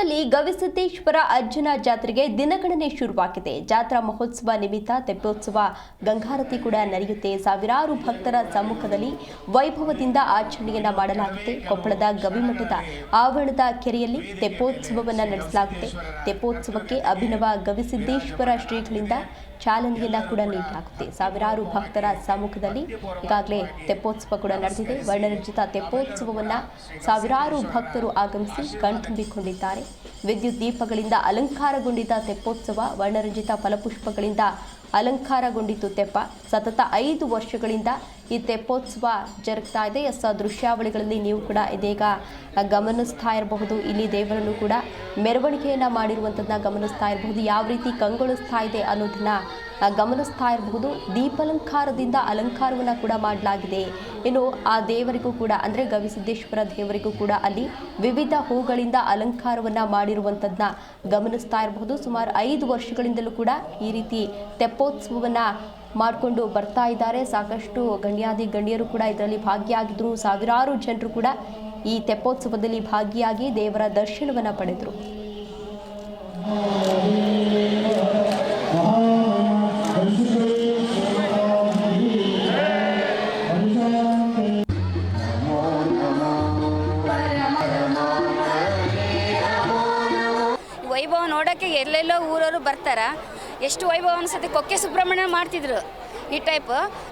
ಕೊಪ್ಪಳದಲ್ಲಿ ಗವಿಸಿದ್ದೇಶ್ವರ ಅಜ್ಜನ ಜಾತ್ರೆಗೆ ದಿನಗಣನೆ ಶುರುವಾಗಿದೆ. ಜಾತ್ರಾ ಮಹೋತ್ಸವ ನಿಮಿತ್ತ ತೆಪ್ಪೋತ್ಸವ ಗಂಗಾರತಿ ಕೂಡ ನಡೆಯುತ್ತೆ. ಸಾವಿರಾರು ಭಕ್ತರ ಸಮ್ಮುಖದಲ್ಲಿ ವೈಭವದಿಂದ ಆಚರಣೆಯನ್ನ ಮಾಡಲಾಗುತ್ತೆ. ಕೊಪ್ಪಳದ ಗವಿಮಠದ ಆವರಣದ ಕೆರೆಯಲ್ಲಿ ತೆಪ್ಪೋತ್ಸವವನ್ನು ನಡೆಸಲಾಗುತ್ತೆ. ತೆಪ್ಪೋತ್ಸವಕ್ಕೆ ಅಭಿನವ ಗವಿಸಿದ್ದೇಶ್ವರ ಶ್ರೀಗಳಿಂದ ಚಾಲನೆಯನ್ನ ಕೂಡ ನೀಡಲಾಗುತ್ತೆ. ಸಾವಿರಾರು ಭಕ್ತರ ಸಮ್ಮುಖದಲ್ಲಿ ಈಗಾಗಲೇ ತೆಪ್ಪೋತ್ಸವ ಕೂಡ ನಡೆದಿದೆ. ವರ್ಣರಂಜಿತ ತೆಪ್ಪೋತ್ಸವವನ್ನ ಸಾವಿರಾರು ಭಕ್ತರು ಆಗಮಿಸಿ ಕಣ್ತುಂಬಿಕೊಂಡಿದ್ದಾರೆ. ವಿದ್ಯುತ್ ದೀಪಗಳಿಂದ ಅಲಂಕಾರಗೊಂಡಿದ್ದ ತೆಪ್ಪೋತ್ಸವ, ವರ್ಣರಂಜಿತ ಫಲಪುಷ್ಪಗಳಿಂದ ಅಲಂಕಾರಗೊಂಡಿತ್ತು ತೆಪ್ಪ. ಸತತ 5 ವರ್ಷಗಳಿಂದ ಈ ತೆಪ್ಪೋತ್ಸವ ಜರುಗ್ತಾ ಇದೆ. ದೃಶ್ಯಾವಳಿಗಳಲ್ಲಿ ನೀವು ಕೂಡ ಇದೀಗ ಗಮನಿಸ್ತಾ ಇರಬಹುದು. ಇಲ್ಲಿ ದೇವರನ್ನು ಕೂಡ ಮೆರವಣಿಗೆಯನ್ನ ಮಾಡಿರುವಂಥದ್ದನ್ನ ಗಮನಿಸ್ತಾ ಇರಬಹುದು. ಯಾವ ರೀತಿ ಕಂಗೊಳಿಸ್ತಾ ಇದೆ ಅನ್ನೋದನ್ನ ಗಮನಿಸ್ತಾ ಇರಬಹುದು. ದೀಪಾಲಂಕಾರದಿಂದ ಅಲಂಕಾರವನ್ನ ಕೂಡ ಮಾಡಲಾಗಿದೆ. ಇನ್ನು ಆ ದೇವರಿಗೂ ಕೂಡ ಅಂದ್ರೆ ಗವಿಸಿದ್ದೇಶ್ವರ ದೇವರಿಗೂ ಕೂಡ ಅಲ್ಲಿ ವಿವಿಧ ಹೂಗಳಿಂದ ಅಲಂಕಾರವನ್ನ ಮಾಡಿರುವಂಥದ್ದನ್ನ ಗಮನಿಸ್ತಾ ಇರಬಹುದು. ಸುಮಾರು 5 ವರ್ಷಗಳಿಂದಲೂ ಕೂಡ ಈ ರೀತಿ ತೆಪ್ಪೋತ್ಸವವನ್ನ ಮಾಡಿಕೊಂಡು ಬರ್ತಾ ಇದ್ದಾರೆ. ಸಾಕಷ್ಟು ಗಣ್ಯರು ಕೂಡ ಇದರಲ್ಲಿ ಭಾಗಿಯಾಗಿದ್ರು. ಸಾವಿರಾರು ಜನರು ಕೂಡ ಈ ತೆಪ್ಪೋತ್ಸವದಲ್ಲಿ ಭಾಗಿಯಾಗಿ ದೇವರ ದರ್ಶನವನ್ನ ಪಡೆದರು. ವೈಭವ ನೋಡೋಕ್ಕೆ ಎಲ್ಲೆಲ್ಲೋ ಊರವರು ಬರ್ತಾರ. ಎಷ್ಟು ವೈಭವ ಅನ್ಸುತ್ತೆ. ಕೊಕ್ಕೆ ಸುಬ್ರಹ್ಮಣ್ಯ ಮಾಡ್ತಿದ್ರು ಈ ಟೈಪ್.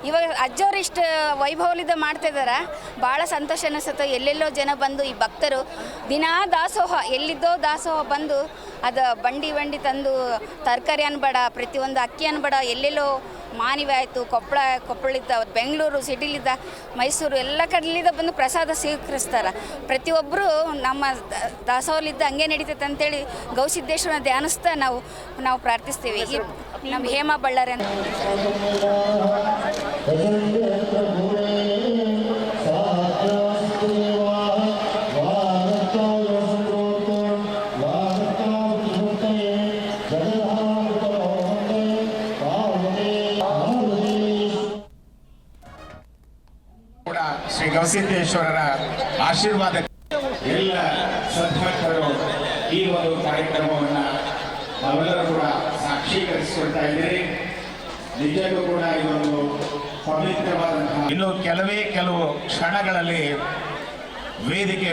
ಇವಾಗ ಅಜ್ಜವ್ರು ಇಷ್ಟು ವೈಭವಲಿದ್ದ ಮಾಡ್ತಿದ್ದಾರೆ. ಭಾಳ ಸಂತೋಷ ಅನಿಸುತ್ತೆ. ಎಲ್ಲೆಲ್ಲೋ ಜನ ಬಂದು ಈ ಭಕ್ತರು ದಿನಾ ದಾಸೋಹ, ಎಲ್ಲಿದ್ದೋ ದಾಸೋಹ ಬಂದು ಅದು ಬಂಡಿ ತಂದು ತರಕಾರಿ ಅನ್ಬೇಡ, ಪ್ರತಿಯೊಂದು ಅಕ್ಕಿ ಅನ್ಬೇಡ, ಎಲ್ಲೆಲ್ಲೋ ಮಾನವಿ ಆಯಿತು, ಕೊಪ್ಪಳಿದ್ದ, ಬೆಂಗಳೂರು ಸಿಟಿಲಿದ್ದ, ಮೈಸೂರು ಎಲ್ಲ ಕಡೆಲಿದ್ದ ಬಂದು ಪ್ರಸಾದ ಸ್ವೀಕರಿಸ್ತಾರೆ. ಪ್ರತಿಯೊಬ್ಬರು ನಮ್ಮ ದಾಸೋಹಲಿದ್ದ ಹಂಗೆ ನಡೀತೈತೆ ಅಂತೇಳಿ ಗವಿಸಿದ್ದೇಶ್ವರನ ಧ್ಯಾನಿಸ್ತಾ ನಾವು ಪ್ರಾರ್ಥಿಸ್ತೀವಿ. ನಮ್ಮ ಹೇಮಾ ಬಳ್ಳಾರಿ ಅಂತ. ಶ್ರೀ ಗವಿಸಿದ್ದೇಶ್ವರರ ಆಶೀರ್ವಾದ ಎಲ್ಲ ಸದ್ಭಕ್ತರು ಈ ಒಂದು ಕಾರ್ಯಕ್ರಮವನ್ನು ನಾವೆಲ್ಲರೂ ಕೂಡ ಸಾಕ್ಷೀಕರಿಸಿಕೊಳ್ತಾ ಇದ್ದೀರಿ. ನಿಜಕ್ಕೂ ಕೂಡ ಇದೊಂದು ಪವಿತ್ರವಾದಂತಹ, ಇನ್ನು ಕೆಲವು ಕ್ಷಣಗಳಲ್ಲಿ ವೇದಿಕೆ